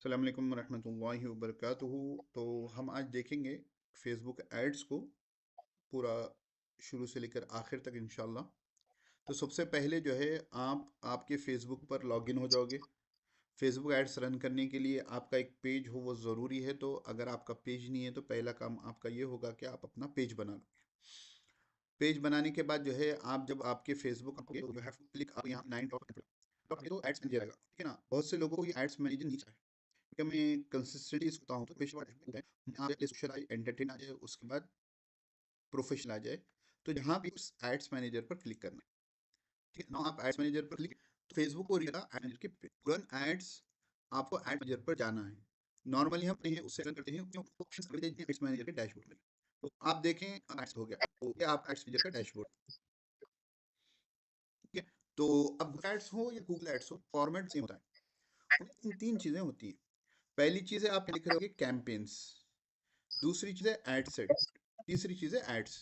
अस्सलाम वालेकुम रहमतुल्लाहि व बरकातुहू। तो हम आज देखेंगे फेसबुक एड्स को पूरा शुरू से लेकर आखिर तक इंशाल्लाह। तो सबसे पहले जो है आप आपके फेसबुक पर लॉगिन हो जाओगे। फेसबुक एड्स रन करने के लिए आपका एक पेज हो वो ज़रूरी है। तो अगर आपका पेज नहीं है तो पहला काम आपका ये होगा कि आप अपना पेज बना लो। पेज बनाने के बाद जो है आप जब आपके Facebook you have to click आप यहाँ 9 डॉट तो एड्स मैनेजर आएगा, ठीक है ना। बहुत से लोगों को ये एड्स मैनेजर नहीं चाहिए क्योंकि मैं कंसिस्टेंटली सीखता हूँ। तो पेशेवर यहाँ पे सोशल आए, एंटरटेन आ जाए, उसके बाद प्रोफेशनल आ जाए। तो यहाँ भी उस एड्स मैनेजर पर क्लिक करना है, ठीक है ना। आप एड्स मैनेजर पर क्लिक, तो फेसबुक को एड मैनेजर के रन एड्स आपको एड मैनेजर पर जाना है। नॉर्मली हम नहीं उससे रन करते हैं क्योंकि ऑप्शंस मिल जाते हैं एड्स मैनेजर के डैशबोर्ड में। तो आप देखें एड्स हो गया, तो ये आप एड्स मैनेजर का डैशबोर्ड, ठीक है। तो अब गूगल एड्स हो या गूगल एड्स हो, फॉर्मेट सेम होता है। उनमें तीन चीजें होती हैं। पहली चीज है आप लिख रहे होगे कैंपेन्स, दूसरी चीज है एड सेट, तीसरी चीज है एड्स।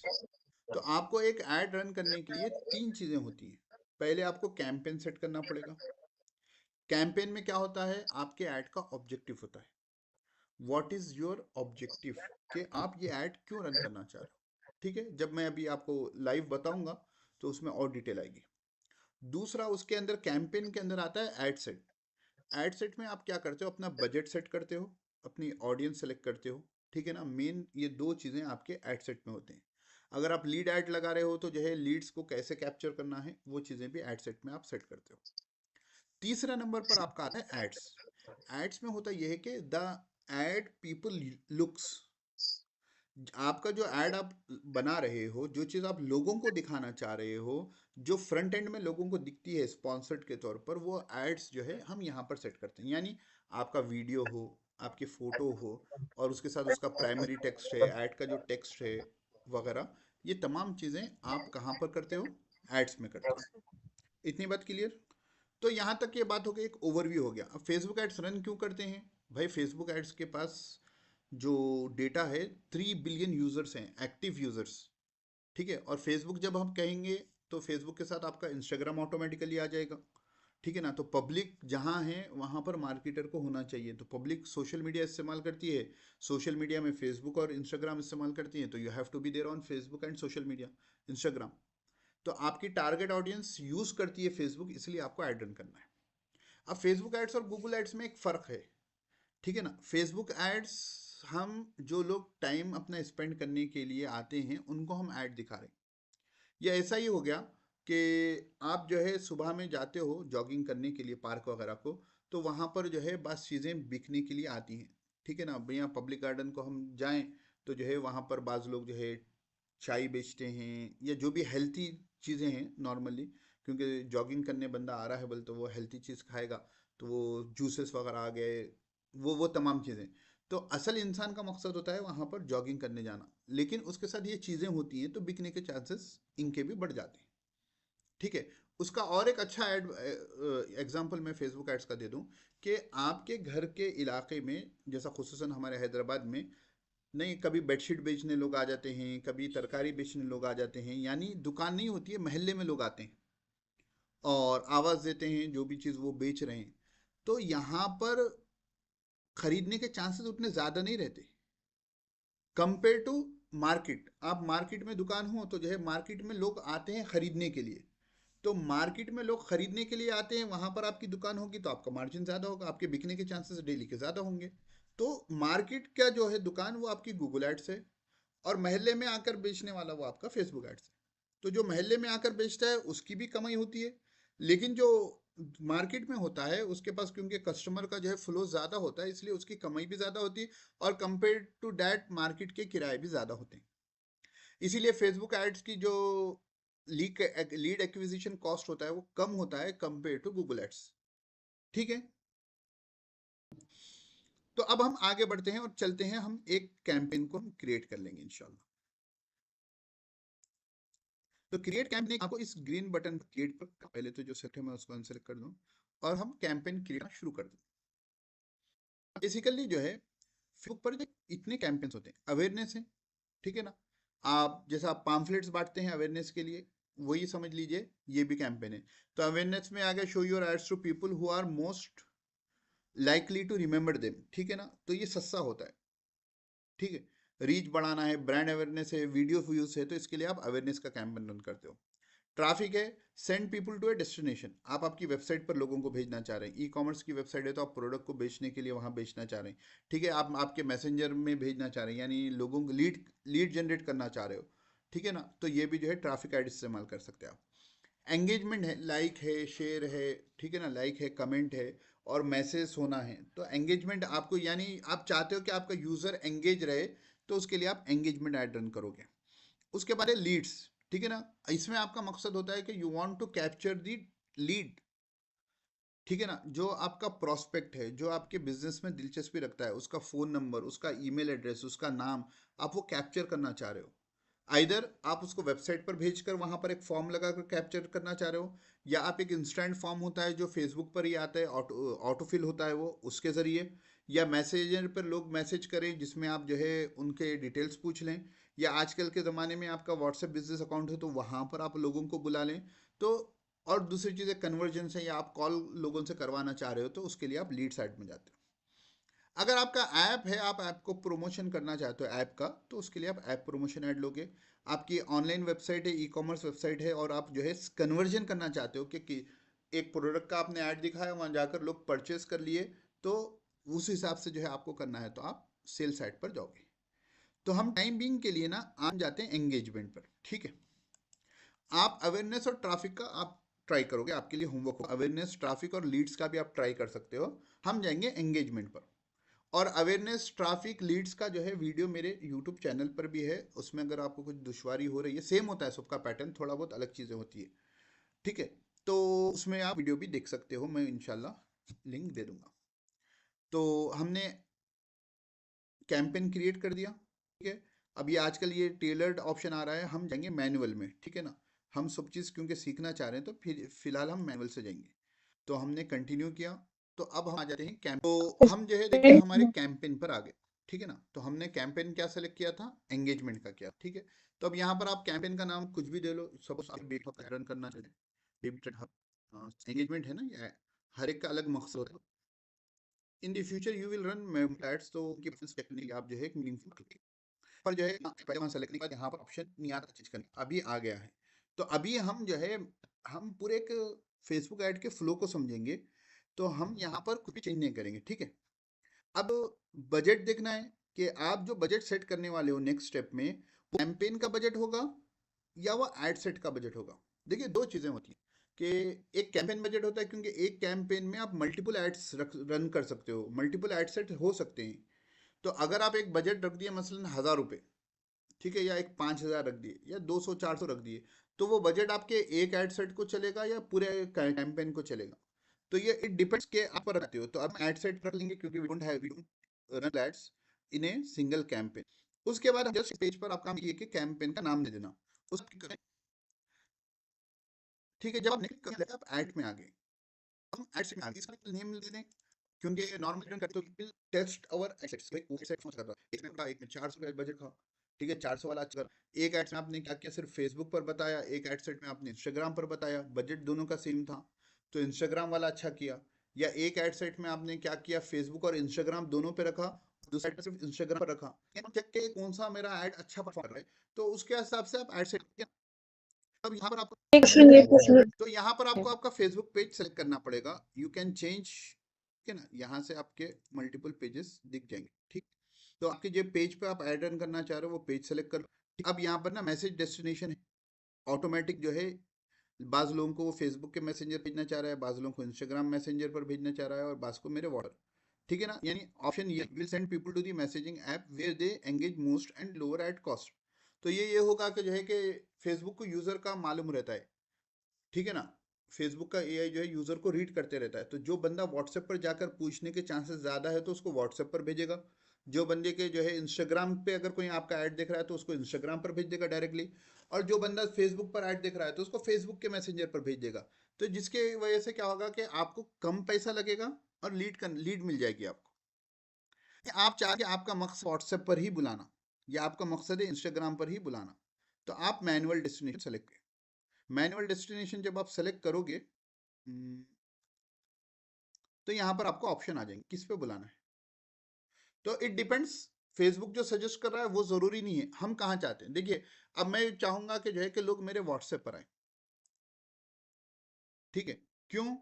तो आपको एक ऐड रन करने के लिए तीन चीजें होती हैं। पहले आपको कैंपेन सेट करना पड़ेगा। कैंपेन में क्या होता है, आपके ऐड का ऑब्जेक्टिव होता है। व्हाट इज योर ऑब्जेक्टिव, कि आप ये ऐड क्यों रन करना चाह रहे हो, ठीक है। जब मैं अभी आपको लाइव बताऊंगा तो उसमें और डिटेल आएगी। दूसरा उसके अंदर कैंपेन के अंदर आता है एड सेट। एड सेट में आप क्या करते हो, अपना बजट सेट करते हो, अपनी ऑडियंस सेलेक्ट करते हो, ठीक है ना। मेन ये दो चीज़ें आपके एड सेट में होते हैं। अगर आप लीड ऐड लगा रहे हो तो जो है लीड्स को कैसे कैप्चर करना है वो चीज़ें भी एड सेट में आप सेट करते हो। तीसरा नंबर पर आपका आता है एड्स। एड्स में होता यह है कि द एड पीपल लुक्स, आपका जो ऐड आप बना रहे हो, जो चीज़ आप लोगों को दिखाना चाह रहे हो, जो फ्रंट एंड में लोगों को दिखती है स्पॉन्सर्ड के तौर पर, वो एड्स जो है हम यहाँ पर सेट करते हैं। यानी आपका वीडियो हो, आपकी फ़ोटो हो, और उसके साथ उसका प्राइमरी टेक्स्ट है, ऐड का जो टेक्स्ट है वगैरह, ये तमाम चीज़ें आप कहाँ पर करते हो, एड्स में करते हो। इतनी बात क्लियर। तो यहाँ तक ये बात हो गई, एक ओवरव्यू हो गया। अब फेसबुक एड्स रन क्यों करते हैं भाई, फेसबुक एड्स के पास जो डेटा है, 3 बिलियन यूजर्स हैं, एक्टिव यूजर्स, ठीक है। और फेसबुक जब हम कहेंगे तो फेसबुक के साथ आपका इंस्टाग्राम ऑटोमेटिकली आ जाएगा, ठीक है ना। तो पब्लिक जहाँ है वहाँ पर मार्केटर को होना चाहिए। तो पब्लिक सोशल मीडिया इस्तेमाल करती है, सोशल मीडिया में फेसबुक और इंस्टाग्राम इस्तेमाल करती है, तो you have to be there on Facebook and social media, Instagram. तो आपकी टारगेट ऑडियंस यूज़ करती है फेसबुक, इसलिए आपको ऐड रन करना है। अब फेसबुक एड्स और गूगल एड्स में एक फ़र्क है, ठीक है ना। फेसबुक एड्स, हम जो लोग टाइम अपना स्पेंड करने के लिए आते हैं उनको हम ऐड दिखा रहे हैं। ये ऐसा ही हो गया कि आप जो है सुबह में जाते हो जॉगिंग करने के लिए पार्क वगैरह को, तो वहाँ पर जो है बस चीज़ें बिकने के लिए आती हैं, ठीक है ना। भैया पब्लिक गार्डन को हम जाएं तो जो है वहाँ पर बाज़ लोग जो है चाय बेचते हैं या जो भी हेल्थी चीज़ें हैं नॉर्मली, क्योंकि जॉगिंग करने बंदा आ रहा है बोले तो वो हेल्थी चीज़ खाएगा। तो वो जूसेस वगैरह आ गए, वो तमाम चीज़ें। तो असल इंसान का मकसद होता है वहाँ पर जॉगिंग करने जाना, लेकिन उसके साथ ये चीज़ें होती हैं तो बिकने के चांसेस इनके भी बढ़ जाते हैं, ठीक है। उसका और एक अच्छा एड एग्जांपल मैं फेसबुक एड्स का दे दूं कि आपके घर के इलाके में, जैसा खुसूसन हमारे हैदराबाद में, नहीं कभी बेडशीट बेचने लोग आ जाते हैं, कभी तरकारी बेचने लोग आ जाते हैं, यानी दुकान नहीं होती है, महल्ले में लोग आते हैं और आवाज़ देते हैं जो भी चीज़ वो बेच रहे हैं। तो यहाँ पर खरीदने के चांसेस उतने ज़्यादा नहीं रहते कंपेयर टू मार्केट। आप मार्केट में दुकान हो तो जो है मार्केट में लोग आते हैं खरीदने के लिए। तो मार्केट में लोग खरीदने के लिए आते हैं, वहां पर आपकी दुकान होगी तो आपका मार्जिन ज़्यादा होगा, आपके बिकने के चांसेस डेली के ज़्यादा होंगे। तो मार्केट का जो है दुकान वो आपकी गूगल एड्स है, और महल्ले में आकर बेचने वाला वो आपका फेसबुक एड्स है। तो जो महल्ले में आकर बेचता है उसकी भी कमाई होती है, लेकिन जो मार्केट में होता है उसके पास क्योंकि कस्टमर का जो है फ्लो ज़्यादा होता है, इसलिए उसकी कमाई भी ज़्यादा होती है, और कंपेयर टू डैट मार्केट के किराए भी ज़्यादा होते हैं। इसीलिए फेसबुक एड्स की जो लीड एक्विजिशन कॉस्ट होता है वो कम होता है कंपेयर टू गूगल एड्स, ठीक है। तो अब हम आगे बढ़ते हैं और चलते हैं, हम एक कैंपेन को हम क्रिएट कर लेंगे इंशाल्लाह। तो क्रिएट कैंपेन आपको इस ग्रीन बटन क्रिएट पर पहले तो जो सेट है मैं उसको अनसेलेक्ट कर दूं और हम कैंपेन क्रिएट शुरू कर दें। बेसिकली जो है फेसबुक पर जो इतने कैंपेन्स होते हैं, अवेयरनेस है, ठीक है ना। आप जैसा आप पाम्फलेट्स बांटते हैं अवेयरनेस के लिए, वही समझ लीजिए ये भी कैंपेन है। तो अवेयरनेस में आ गया, show your ads to people who are most likely to remember them, ठीक है ना, तो ये सस्ता होता है, ठीक है। रीच बढ़ाना है, ब्रांड अवेयरनेस है, वीडियो व्यूज है, तो इसके लिए आप अवेयरनेस का कैंपेन रन करते हो। ट्रैफिक है, send people to a destination, आप आपकी वेबसाइट पर लोगों को भेजना चाह रहे हैं, ई कॉमर्स की वेबसाइट है तो आप प्रोडक्ट को बेचने के लिए वहां बेचना चाह रहे हैं, ठीक है, आप आपके मैसेंजर में भेजना चाह रहे हैं, यानी लोगों को लीड लीड जनरेट करना चाह रहे हो, ठीक है ना, तो ये भी जो है ट्रैफिक ऐड इस्तेमाल कर सकते हैं आप। एंगेजमेंट है, लाइक है, शेयर है, ठीक है ना, लाइक है, कमेंट है, और मैसेज होना है, तो एंगेजमेंट आपको, यानी आप चाहते हो कि आपका यूजर एंगेज रहे, तो उसके लिए आप एंगेजमेंट ऐड रन करोगे। उसके बाद है लीड्स, ठीक है ना, इसमें आपका मकसद होता है कि you want to capture the lead, ठीक है ना, जो आपका प्रोस्पेक्ट है, जो आपके बिजनेस में दिलचस्पी रखता है, उसका फोन नंबर, उसका ईमेल एड्रेस, उसका नाम, आप वो कैप्चर करना चाह रहे हो। आइदर आप उसको वेबसाइट पर भेजकर वहां पर एक फॉर्म लगाकर कैप्चर करना चाह रहे हो, या आप एक इंस्टेंट फॉर्म होता है जो फेसबुक पर ही आता है, ऑटो ऑटो फिल होता है वो, उसके जरिए, या मैसेजर पर लोग मैसेज करें जिसमें आप जो है उनके डिटेल्स पूछ लें, या आजकल के ज़माने में आपका व्हाट्सएप बिजनेस अकाउंट है तो वहाँ पर आप लोगों को बुला लें, तो और दूसरी चीज़ है कन्वर्जन है, या आप कॉल लोगों से करवाना चाह रहे हो तो उसके लिए आप लीड साइड में जाते हो। अगर आपका ऐप है, आप ऐप को प्रमोशन करना चाहते हो ऐप का, तो उसके लिए आप ऐप प्रमोशन ऐड लोगे। आपकी ऑनलाइन वेबसाइट है, ई कॉमर्स वेबसाइट है, और आप जो है कन्वर्जन करना चाहते हो कि एक प्रोडक्ट का आपने ऐड दिखाया, वहाँ जाकर लोग परचेस कर लिए, तो उस हिसाब से जो है आपको करना है, तो आप सेल साइट पर जाओगे। तो हम टाइम बीइंग के लिए ना आम जाते हैं एंगेजमेंट पर, ठीक है। आप अवेयरनेस और ट्रैफिक का आप ट्राई करोगे, आपके लिए होमवर्क हो, अवेयरनेस, ट्रैफिक और लीड्स का भी आप ट्राई कर सकते हो। हम जाएंगे एंगेजमेंट पर। और अवेयरनेस, ट्रैफिक, लीड्स का जो है वीडियो मेरे यूट्यूब चैनल पर भी है, उसमें अगर आपको कुछ दुश्वारी हो रही है, सेम होता है सबका पैटर्न, थोड़ा बहुत अलग चीज़ें होती है, ठीक है, तो उसमें आप वीडियो भी देख सकते हो, मैं इंशाल्लाह लिंक दे दूंगा। तो हमने कैंपेन क्रिएट कर दिया, ठीक है। अब ये आजकल ये टेलर्ड ऑप्शन आ रहा है, हम जाएंगे मैनुअल में, ठीक है ना, हम सब चीज़ क्योंकि सीखना चाह रहे हैं, तो फिर फिलहाल हम मैनुअल से जाएंगे। तो हमने कंटिन्यू किया, तो अब हम आ जाते हैं कैंप, तो हम जो है देखिए हमारे कैंपेन पर आ गए, ठीक है ना, तो हमने कैंपेन क्या सेलेक्ट किया था, एंगेजमेंट का किया, ठीक है। तो अब यहाँ पर आप कैंपेन का नाम कुछ भी दे लो, सपोज आप बेबी हब रन करना चाहिए, बेबी हब एंगेजमेंट है ना, ये हर एक का अलग मकसद होता है। In the future you will run ads, तो उनकी टेक्निकली आप जो है एक मीनिंगफुल पर जो है पहले वहाँ सेलेक्ट करने के बाद यहाँ पर ऑप्शन नहीं आता चीज करने, अभी आ गया है। तो अभी हम जो है हम पूरे एक फेसबुक ऐड के फ्लो को समझेंगे, तो हम यहाँ पर कुछ भी चेंज नहीं करेंगे, ठीक है। अब बजट देखना है कि आप जो बजट सेट करने वाले हो नेक्स्ट स्टेप में, वो कैंपेन का बजट होगा या वो एड सेट का बजट होगा। देखिए दो चीज़ें होती हैं कि एक कैंपेन बजट होता है, क्योंकि एक कैंपेन में आप मल्टीपल एड्स रन कर सकते हो, मल्टीपल एड सेट हो सकते हैं। तो अगर आप एक बजट रख दिए मसलन 1,000 रुपये, ठीक है, या एक 5,000 रख दिए, या 200 400 रख दिए, तो वो बजट आपके एक एड सेट को चलेगा या पूरे कैंपेन को चलेगा। तो ये इट डिपेंड्स के आप पर रहते हो, तो अब एड सेट रख लेंगे क्योंकि we don't run ads in a single campaign. उसके बाद जस्ट पेज पर आप काम किए कि कैंपेन का नाम दे देना, उसकी, ठीक है। जब आप निकल कर लेते आप ऐड में आ गए, हम एड्स में आ गए, इसका नेम दे दें, क्योंकि नॉर्मली रन करते हो टेस्ट आवर एसेट्स, भाई वो एसेट समझ रहा था, एक में 400 का बजट था, ठीक है, 400 वाला अच्छा। एक एड्स में आपने क्या किया, सिर्फ फेसबुक पर बताया, एक एड सेट में आपने इंस्टाग्राम पर बताया, बजट दोनों का सेम था, तो इंस्टाग्राम वाला अच्छा किया। या एक एड सेट में आपने क्या किया, फेसबुक और इंस्टाग्राम दोनों पे रखा, दूसरा एड सिर्फ इंस्टाग्राम पर रखा, चेक के कौन सा मेरा ऐड अच्छा परफॉर्म कर रहा है, तो उसके हिसाब से आप ऐड सेट। अब यहाँ पर आपको तो यहाँ पर आपको आपका फेसबुक पेज सेलेक्ट करना पड़ेगा, यू कैन चेंज, ठीक है ना, यहाँ से आपके मल्टीपल पेजेस दिख जाएंगे, ठीक। तो आपके जो पेज पे आप ऐड रन करना चाह रहे हो वो पेज सेलेक्ट कर लो। अब यहाँ पर ना मैसेज डेस्टिनेशन है, ऑटोमेटिक जो है, बाज लोगों को वो फेसबुक के मैसेंजर भेजना चाह रहा है, बाज लोगों को इंस्टाग्राम मैसेंजर पर भेजना चाह रहा है, और बाज को मेरे व्हाट्सएप, ठीक है ना, यानी ऑप्शन ये will send people to the messaging app where they engage most and lower at cost. तो ये होगा कि जो है कि फेसबुक को यूजर का मालूम रहता है, ठीक है ना, फेसबुक का एआई जो है यूजर को रीड करते रहता है, तो जो बंदा व्हाट्सएप पर जाकर पूछने के चांसेस ज्यादा है तो उसको व्हाट्सएप पर भेजेगा, जो बंदे के जो है इंस्टाग्राम पे अगर कोई आपका ऐड देख रहा है तो उसको इंस्टाग्राम पर भेज देगा डायरेक्टली, और जो बंदा फेसबुक पर ऐड देख रहा है तो उसको फेसबुक के मैसेंजर पर भेज देगा। तो जिसके वजह से क्या होगा कि आपको कम पैसा लगेगा और लीड मिल जाएगी आपको। आप चाहे कि आपका मकसद व्हाट्सएप पर ही बुलाना, या आपका मकसद है इंस्टाग्राम पर ही बुलाना, तो आप मैनुअल डेस्टिनेशन सेलेक्ट करें। मैनुअल डेस्टिनेशन जब आप सेलेक्ट करोगे, तो यहाँ पर आपको ऑप्शन आ जाएंगे किस पे बुलाना है। तो इट डिपेंड्स, फेसबुक जो सजेस्ट कर रहा है वो जरूरी नहीं है, हम कहाँ चाहते हैं। देखिए अब मैं चाहूंगा कि जो है कि लोग मेरे व्हाट्सएप पर आए, ठीक है। क्यों?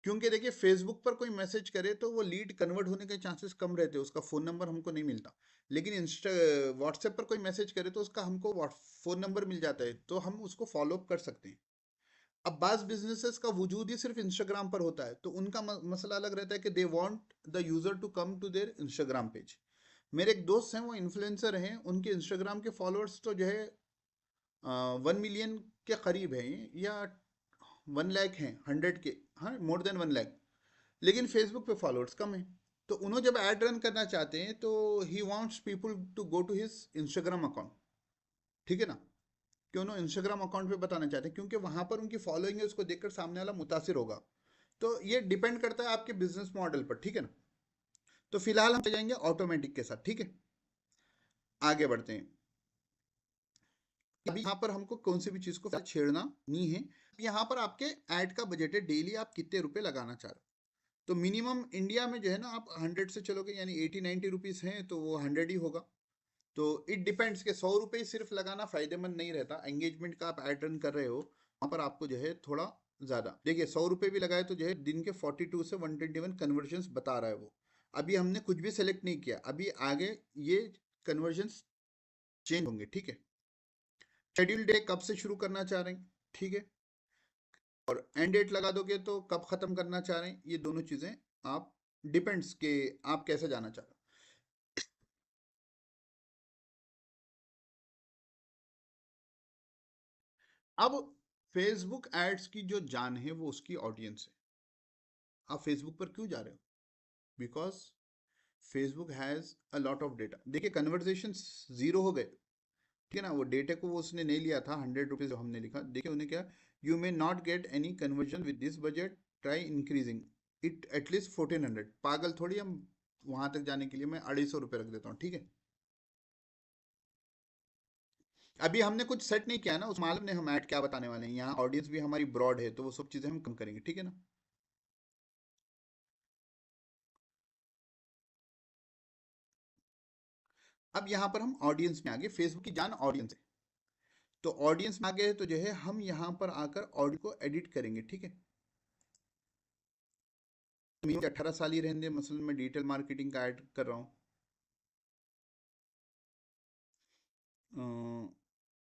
क्योंकि देखिए फेसबुक पर कोई मैसेज करे तो वो लीड कन्वर्ट होने के चांसेस कम रहते हैं, उसका फ़ोन नंबर हमको नहीं मिलता। लेकिन इंस्टा व्हाट्सएप पर कोई मैसेज करे तो उसका हमको फ़ोन नंबर मिल जाता है, तो हम उसको फॉलो अप कर सकते हैं। अब बाज़ बिजनेसेस का वजूद ही सिर्फ इंस्टाग्राम पर होता है, तो उनका मसला अलग रहता है कि they want the user to come to their Instagram page. मेरे एक दोस्त हैं, वो इन्फ्लुएंसर हैं, उनके इंस्टाग्राम के फॉलोअर्स तो जो है 1 मिलियन के करीब हैं, या 1 लाख हैं, 100 के, हाँ मोर देन 1 लाख। लेकिन फेसबुक पे फॉलोअर्स कम है। तो उन्होंने जब ऐड रन करना चाहते हैं तो he wants people to go to his Instagram account, ठीक है ना। क्यों? उन्होंने इंस्टाग्राम अकाउंट पे बताना चाहते हैं क्योंकि वहां पर उनकी फॉलोइंग है, उसको देखकर सामने वाला मुतासिर होगा। तो ये डिपेंड करता है आपके बिजनेस मॉडल पर, ठीक है ना। तो फिलहाल हम चले जाएंगे ऑटोमेटिक के साथ, ठीक है। आगे बढ़ते हैं। अभी यहाँ पर हमको कौन सी भी चीज़ को छेड़ना नहीं है। यहाँ पर आपके ऐड का बजट है, डेली आप कितने रुपए लगाना चाह रहे हो। तो मिनिमम इंडिया में जो है ना, आप 100 से चलोगे, यानी 80-90 रुपीज़ हैं तो वो 100 ही होगा। तो इट डिपेंड्स के 100 रुपये सिर्फ लगाना फायदेमंद नहीं रहता। एंगेजमेंट का आप ऐड रन कर रहे हो, वहाँ पर आपको जो है थोड़ा ज़्यादा देखिए, 100 रुपये भी लगाए तो जो है दिन के 42 से 121 कन्वर्जन्स बता रहा है वो। अभी हमने कुछ भी सेलेक्ट नहीं किया, अभी आगे ये कन्वर्जन्स चेंज होंगे, ठीक है। शेड्यूल डे कब से शुरू करना चाह रहे हैं, ठीक है। और एंड डेट लगा दोगे तो कब खत्म करना चाह रहे हैं, ये दोनों चीजें आप डिपेंड्स के आप कैसे जाना चाह रहे हो। अब फेसबुक एड्स की जो जान है वो उसकी ऑडियंस है। आप फेसबुक पर क्यों जा रहे हो? Because Facebook has a lot of data. देखिए कन्वर्जेशन जीरो हो गए, ठीक है ना। वो डेटा को वो उसने नहीं लिया था, 100 रुपीज जो हमने लिखा, देखिए उन्हें क्या, you may not get any conversion with this budget, try increasing it at least 1400। पागल थोड़ी हम वहां तक जाने के लिए मैं 250 रुपये रख देता हूँ, ठीक है। अभी हमने कुछ सेट नहीं किया है ना, उस मालूम ने हम ऐड क्या बताने वाले हैं। यहाँ ऑडियंस भी हमारी ब्रॉड है, तो वो सब चीज़ें हम कम करेंगे, ठीक है ना। अब यहाँ पर हम ऑडियंस में आगे, फेसबुक की जान ऑडियंस है। तो ऑडियंस में आगे है तो जो है हम यहाँ पर आकर ऑडियो को एडिट करेंगे, ठीक है। तो 18 साल ही रहने, मसलन मैं डिजिटल मार्केटिंग का ऐड कर रहा हूँ।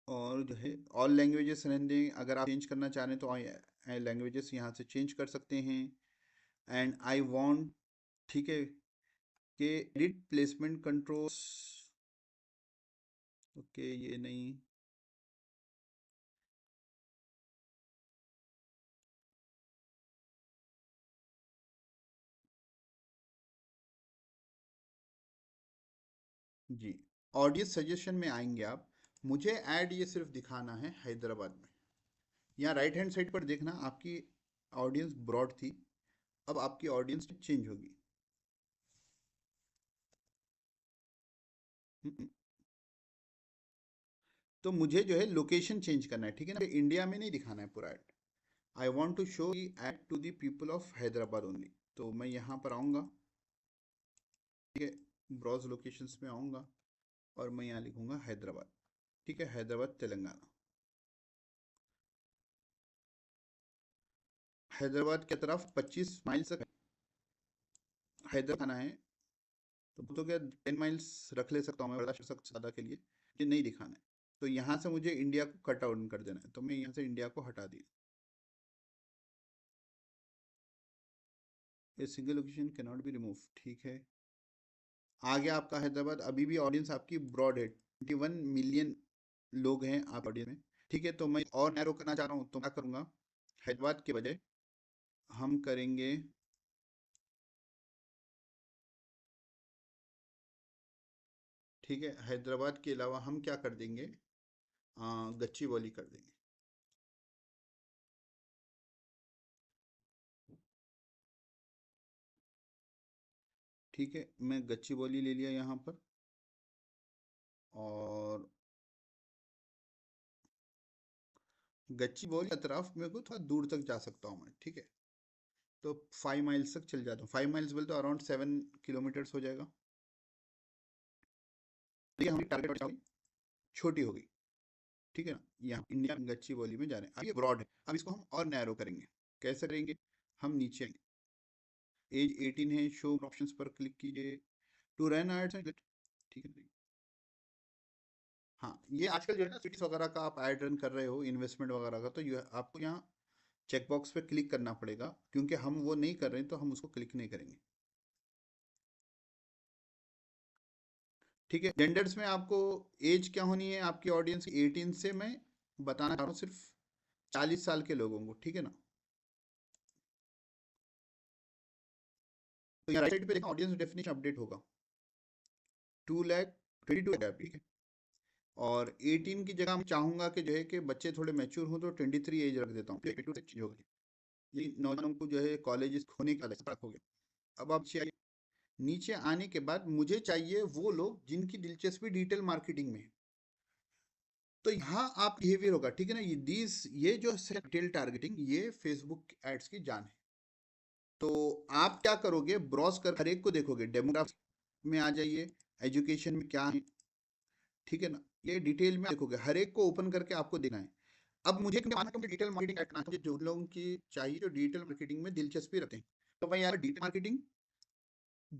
और जो है ऑल लैंग्वेजेस रहने दें, अगर आप चेंज करना चाह रहे हैं तो लैंग्वेजेस यहाँ से चेंज कर सकते हैं। एंड आई वांट, ठीक है, कि एडिट प्लेसमेंट कंट्रोल्स, ओके ये नहीं। जी, ऑडियंस सजेशन में आएंगे आप। मुझे ऐड ये सिर्फ दिखाना है हैदराबाद में। यहाँ राइट हैंड साइड पर देखना, आपकी ऑडियंस ब्रॉड थी, अब आपकी ऑडियंस चेंज होगी। हम्म, तो मुझे जो है लोकेशन चेंज करना है, ठीक है ना। इंडिया में नहीं दिखाना है पूरा ad. I want to show ad to the people of Hyderabad only. तो मैं यहाँ पर आऊँगा, ठीक है, ब्राउज लोकेशंस में आऊँगा और मैं यहाँ लिखूँगा हैदराबाद, ठीक है, हैदराबाद तेलंगाना। हैदराबाद की तरफ 25 माइल तक हैदराबाद आना है, तो क्या 10 माइल्स रख ले सकता हूँ मैं, बड़ा सख्त ज़्यादा के लिए ये नहीं दिखाना है। तो यहाँ से मुझे इंडिया को कट आउट कर देना है, तो मैं यहाँ से इंडिया को हटा दिया। ये single location can not be remove, ठीक है। आगे आपका हैदराबाद, अभी भी ऑडियंस आपकी ब्रॉड है, 21 मिलियन लोग हैं आप ऑडियंस में, ठीक है। तो मैं और नैरो करना चाह रहा हूँ, तो क्या करूँगा, हैदराबाद के बजाय हम करेंगे, ठीक है, हैदराबाद के अलावा हम क्या कर देंगे, गच्चीबौली कर देंगे, ठीक है। मैं गच्चीबौली ले लिया यहाँ पर, और गच्चीबौली अतराफ मेरे को थोड़ा दूर तक जा सकता हूँ मैं, ठीक है। तो 5 माइल्स तक चल जाता हूँ। 5 माइल्स बोले तो अराउंड 7 किलोमीटर्स हो जाएगा। तो ये हमारी टारगेट छोटी होगी, ठीक है ना। यहाँ इंडिया गच्ची बोली में जा रहे हैं, अब ये ब्रॉड है। अब इसको हम और नैरो करेंगे। कैसे करेंगे? हम नीचे एज 18 है, शो ऑप्शंस पर क्लिक कीजिए, टू रन एड्स एंड ठीक है। हाँ, ये आजकल जो है ना सिटीज वगैरह का आप ऐड रन कर रहे हो, इन्वेस्टमेंट वगैरह का, तो ये आपको यहाँ चेकबॉक्स पे क्लिक करना पड़ेगा, क्योंकि हम वो नहीं कर रहे हैं तो हम उसको क्लिक नहीं करेंगे। ठीक है। जेंडर्स में आपको एज क्या होनी है आपकी ऑडियंस की? 18 से मैं बताना चाह रहा हूँ सिर्फ 40 साल के लोगों को, ठीक है ना। तो यहाँ राइट साइड पे देखा ऑडियंस डेफिनेशन अपडेट होगा, 2,22,000 ठीक है। और 18 की जगह मैं चाहूंगा कि जो है कि बच्चे थोड़े मैच्योर हो, तो 23 एज रख देता हूँ, 22 से चेंज होगा। ये नौजवानों को जो है कॉलेज होने का हो गया। अब आप नीचे आने के बाद मुझे चाहिए वो लोग जिनकी दिलचस्पी डिजिटल मार्केटिंग में है। तो यहाँ आप बिहेवियर होगा, ठीक है ना। ये जो डिटेल टारगेटिंग, ये फेसबुक एड्स की जान है। तो आप क्या करोगे? ब्रॉज कर हर एक को देखोगे, डेमोग्राफिक में आ जाइए, एजुकेशन में क्या है, ठीक है ना। ये डिटेल में देखोगे, हर एक को ओपन करके आपको देखना है। अब मुझे डिजिटल मार्केटिंग ऐड करना है, जो लोगों की चाहिए जो डिजिटल मार्केटिंग में दिलचस्पी रखते हैं, तो भाई यार डिजिटल मार्केटिंग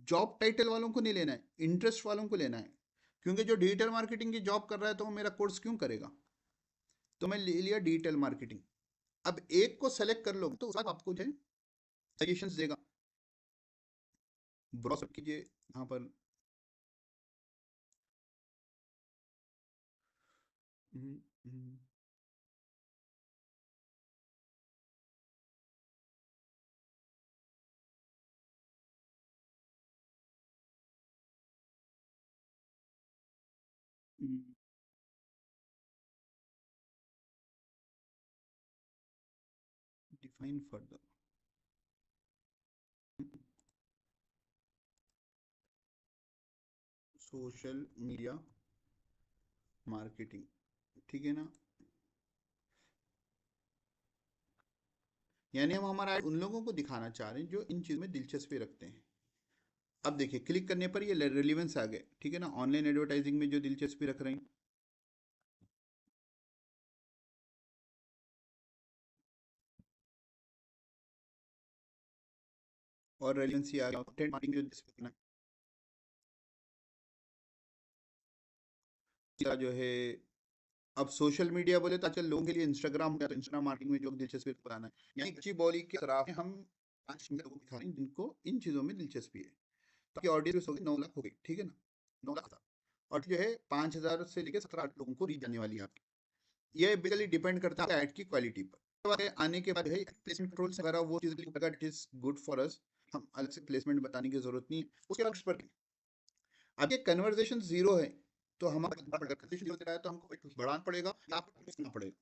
जॉब टाइटल वालों को नहीं लेना है, इंटरेस्ट वालों को लेना है। क्योंकि जो डिजिटल मार्केटिंग की जॉब कर रहा है तो वो मेरा कोर्स क्यों करेगा? तो मैं ले लिया डिजिटल मार्केटिंग। अब एक को सेलेक्ट कर लो तो उसके बाद आपको जो है सजेशंस देगा। ब्राउज कीजिए यहाँ पर। Define further social media marketing, ठीक है ना। यानी हम हमारा ad उन लोगों को दिखाना चाह रहे हैं जो इन चीज़ में दिलचस्पी रखते हैं। अब देखिए क्लिक करने पर ये रेलिवेंस आ गए, ठीक है ना। ऑनलाइन एडवर्टाइजिंग में जो दिलचस्पी रख रहे हैं, और रेलिवेंसी आ गया कंटेंट मार्केटिंग जो दिलचस्पी रखना है, जो है। अब सोशल मीडिया बोले तो आजकल लोगों के लिए इंस्टाग्राम हो गया, तो इंस्टाग्राम मार्केटिंग में जो दिलचस्पी बताना है, यानी अच्छी बॉली के सराफ में हम 5 मिनट लोगों को दिखा रहे हैं जिनको इन चीज़ों में दिलचस्पी है। तो आपकी ऑडियंस होगी 9 लाख हो गई, ठीक है ना। 9 लाख, और जो है 5,000 से लेकर 17 लोगों को रीच जाने वाली है आपकी। ये बेसिकली डिपेंड करता है ऐड की क्वालिटी पर। उसके बाद आने के बाद है प्लेसमेंट कंट्रोल्स वगैरह, वो चीज़ it is good for us, हम अलग से प्लेसमेंट बताने की जरूरत नहीं है। उसके बाद उस पर अब ये कन्वर्जेशन जीरो है, तो हम जीरो है तो हमको बढ़ाना पड़ेगा या आपको करना पड़ेगा।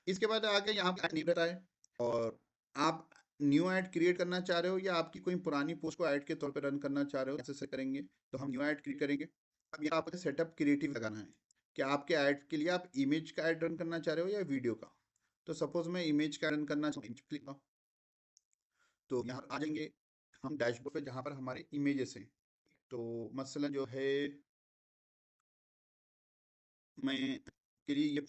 इसके बाद आगे यहाँ पे नहीं बताए, और आप न्यू ऐड क्रिएट करना चाह रहे हो या आपकी कोई पुरानी पोस्ट को ऐड के तौर पर रन करना चाह रहे हो, कैसे से करेंगे? तो हम न्यू ऐड क्रिएट करेंगे। अब यहाँ आपको सेटअप क्रिएटिव लगाना है कि आपके ऐड के लिए आप इमेज का ऐड रन करना चाह रहे हो या वीडियो का। तो सपोज मैं इमेज का रन करना चाहूँ, तो यहाँ आ जाएंगे हम डैशबोर्ड पे जहाँ पर हमारे इमेजेस हैं। तो मसलन जो है मैं के लिए ये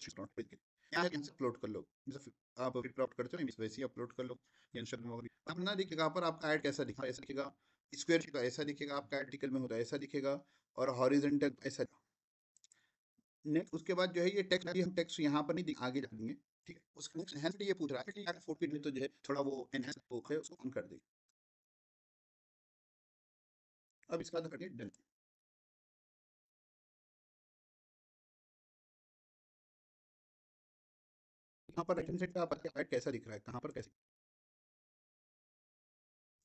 यहाँ से अपलोड कर लो, जैसे आप अपलोड करते हो वैसे ही अपलोड कर लो। इंस्टाग्राम वगैरह अब ना दिखेगा पर आपका ऐड कैसा दिखा, ऐसा दिखेगा, स्क्वायर का ऐसा दिखेगा, आपका आर्टिकल में होता है ऐसा दिखेगा, और हॉरिजॉन्टल ऐसा। नेक्स्ट उसके बाद जो है ये टेक्स्ट, हम टेक्स्ट यहाँ पर नहीं आगे देंगे, ठीक है। उसके नेक्स्ट एनहांस ये पूछ रहा है कि यार फोटो में तो जो है थोड़ा वो एनहांस है, उसको ऑन कर दे। अब इसका करिए डन। यहाँ पर राइट हैंड साइड पे आप ऐड कैसा दिख रहा है, कहाँ पर कैसे,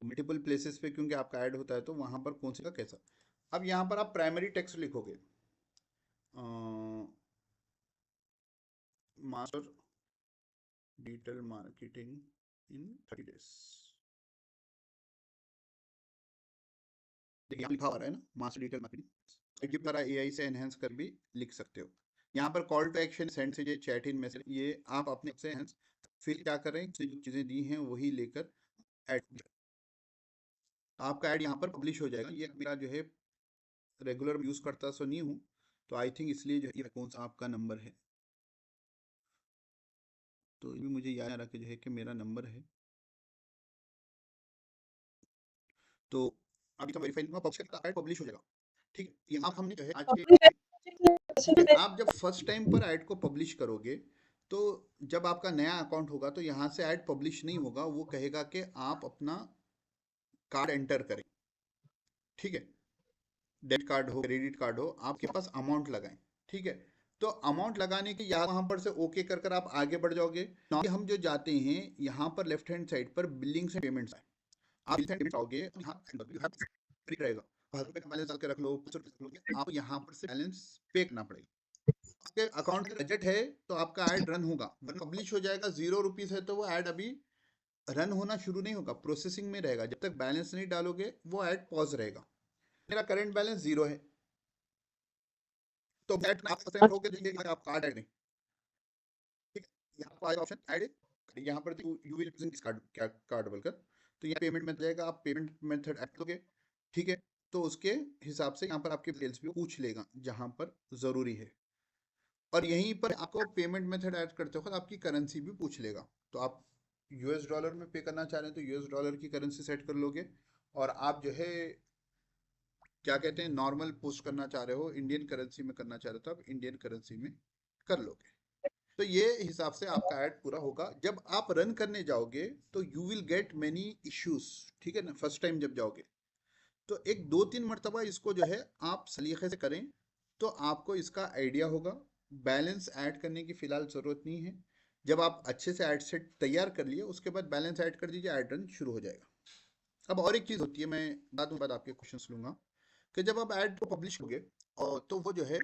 मल्टीपल प्लेसेस पे क्योंकि आपका ऐड होता है तो वहां पर कौन से का कैसा। अब यहाँ पर आप प्राइमरी टेक्स्ट लिखोगे, master digital marketing in 30 days। देखिए यहाँ लिखा हुआ है ना, मास्टर डिजिटल मार्केटिंग की तरह एआई से एनहेंस कर भी लिख सकते हो। यहाँ पर कॉल टू एक्शन, सेंड से चैट इन मैसेज, ये आप अपने से फिर क्या करें, जो चीज़ें दी हैं वही लेकर ऐड, आपका ऐड यहाँ पर पब्लिश हो जाएगा। ये मेरा जो है रेगुलर यूज करता सो नहीं हूँ, तो आई थिंक इसलिए जो है ये कौन सा आपका नंबर है, तो ये भी मुझे याद आ रहा कि जो है कि मेरा नंबर है। तो अभी तो वेरीफाई नहीं हुआ, ऐड पब्लिश हो जाएगा। ठीक है, यहाँ हमने जो है आज के, ठीक है, आप जब फर्स्ट टाइम पर ऐड को पब्लिश करोगे तो जब आपका नया अकाउंट होगा तो यहाँ से ऐड पब्लिश नहीं होगा, वो कहेगा कि आप अपना कार्ड एंटर करें। ठीक है, डेबिट कार्ड हो क्रेडिट कार्ड हो, आपके पास अमाउंट लगाएं। ठीक है, तो अमाउंट लगाने के या वहां पर से ओके कर कर आप आगे बढ़ जाओगे। नॉर्मली हम जो जाते हैं यहाँ पर लेफ्ट हैंड साइड पर बिलिंग्स एंड पेमेंट्स है, आप बिलिंग्स एंड पेमेंट्स आओगे, यहाँ फ्री रहेगा, 1000 रुपये का बैलेंस डाल के रख लो, 500 रुपये रख लो, आप यहाँ पर से बैलेंस पे करना पड़ेगा। आपके अकाउंट का बजट है तो आपका ऐड रन होगा, पब्लिश हो जाएगा। 0 रुपीज है तो वो ऐड अभी रन होना शुरू नहीं होगा, प्रोसेसिंग में रहेगा, जब तक बैलेंस नहीं डालोगे वो ऐड पॉज रहेगा। मेरा करंट बैलेंस 0 है, तो बैट आप सेट होकर देखिए कि आप कार्ड ऐड नहीं, ठीक है, यहाँ पर आएगा ऑप्शन ऐड, यहाँ पर you will present this card, क्या कार्ड बोलकर, तो यहाँ पेमेंट मेथड जाएगा, आप पेमेंट मेथड ऐड करोगे। ठीक है, तो उसके हिसाब से यहाँ पर आपके डिटेल्स भी पूछ लेगा जहाँ पर ज़रूरी है, और यहीं पर आपको पेमेंट मेथड ऐड करते वक्त आपकी करेंसी भी पूछ लेगा। तो आप यूएस डॉलर में पे करना चाह रहे हैं तो यूएस डॉलर की करेंसी सेट कर लोगे, और आप जो है क्या कहते हैं नॉर्मल पोस्ट करना चाह रहे हो, इंडियन करेंसी में करना चाह रहे हो तो आप इंडियन करेंसी में कर लोगे। तो ये हिसाब से आपका ऐड पूरा होगा। जब आप रन करने जाओगे तो you will get many issues, ठीक है ना, फर्स्ट टाइम जब जाओगे तो एक 2-3 मरतबा इसको जो है आप सलीके से करें तो आपको इसका आइडिया होगा। बैलेंस ऐड करने की फ़िलहाल ज़रूरत नहीं है, जब आप अच्छे से ऐड सेट तैयार कर लिए उसके बाद बैलेंस ऐड कर दीजिए, ऐड रन शुरू हो जाएगा। अब और एक चीज़ होती है, मैं बाद आपके क्वेश्चन लूँगा, कि जब आप ऐड को पब्लिश होगे और तो वो जो है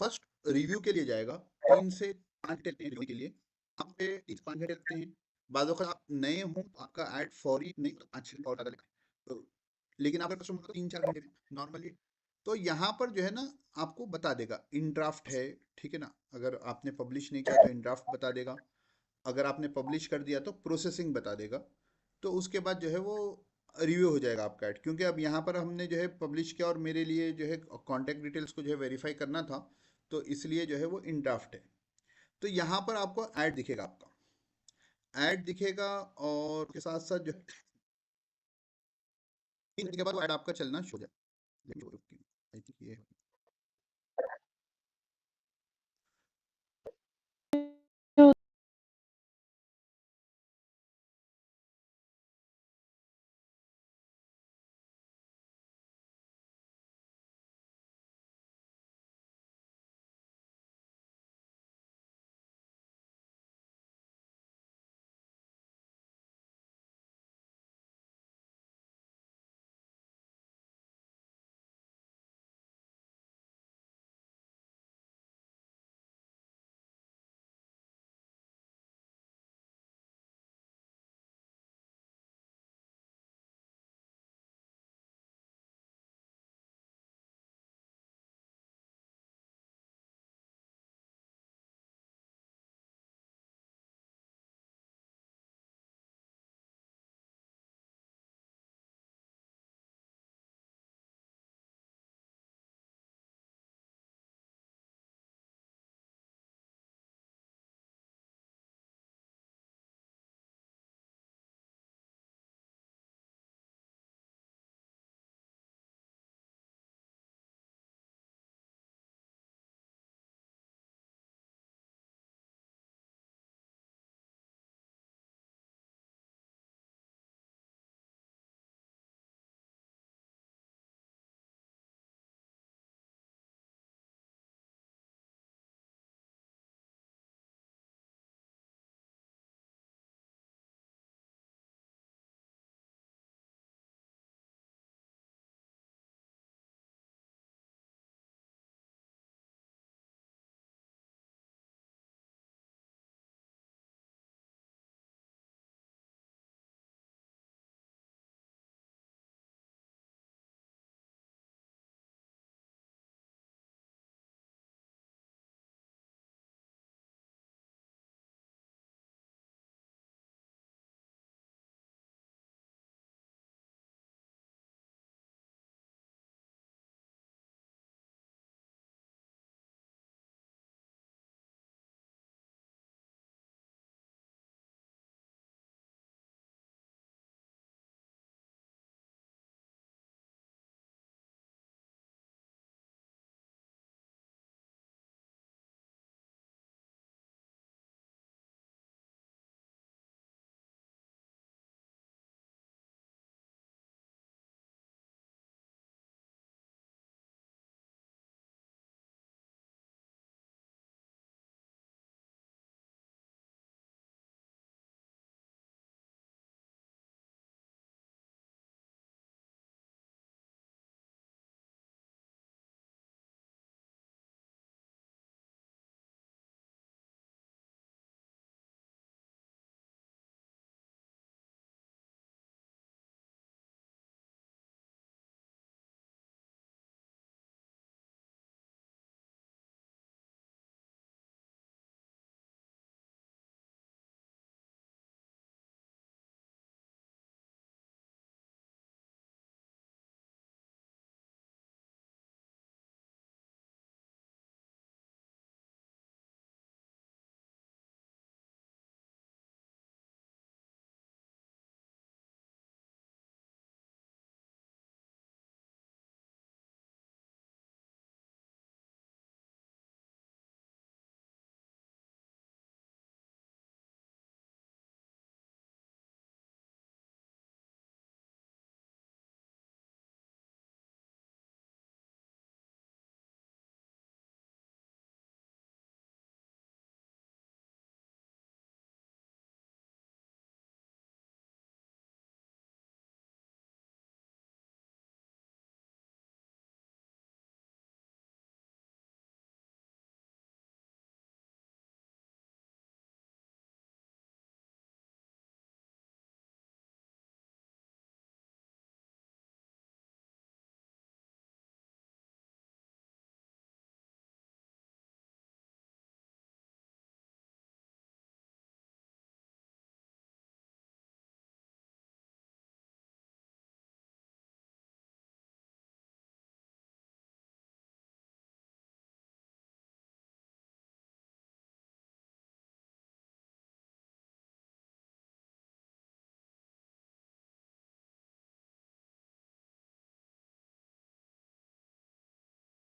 फर्स्ट रिव्यू के लिए जाएगा, 3 से 5 घंटे लगते हैं रिव्यू के लिए, आप पे 3 से 5 घंटे लगते हैं। बाद वक्त आप नए हों तो आपका ऐड फौरी नहीं, 5 घंटे और ज़्यादा लगता है, तो लेकिन अगर कस्टमर को 3-4 घंटे नॉर्मली, तो यहाँ पर जो है ना आपको बता देगा इन ड्राफ्ट है, ठीक है ना, अगर आपने पब्लिश नहीं किया तो इन ड्राफ्ट बता देगा, अगर आपने पब्लिश कर दिया तो प्रोसेसिंग बता देगा। तो उसके बाद जो है वो रिव्यू हो जाएगा आपका ऐड, क्योंकि अब यहाँ पर हमने जो है पब्लिश किया और मेरे लिए जो है कॉन्टैक्ट डिटेल्स को जो है वेरीफाई करना था, तो इसलिए जो है वो इन ड्राफ्ट है। तो यहाँ पर आपको ऐड दिखेगा, आपका ऐड दिखेगा, और उसके साथ साथ जो 3 घंटे के बाद वो ऐड आपका चलना शुरू हो जाएगा। आई थिंक ये है।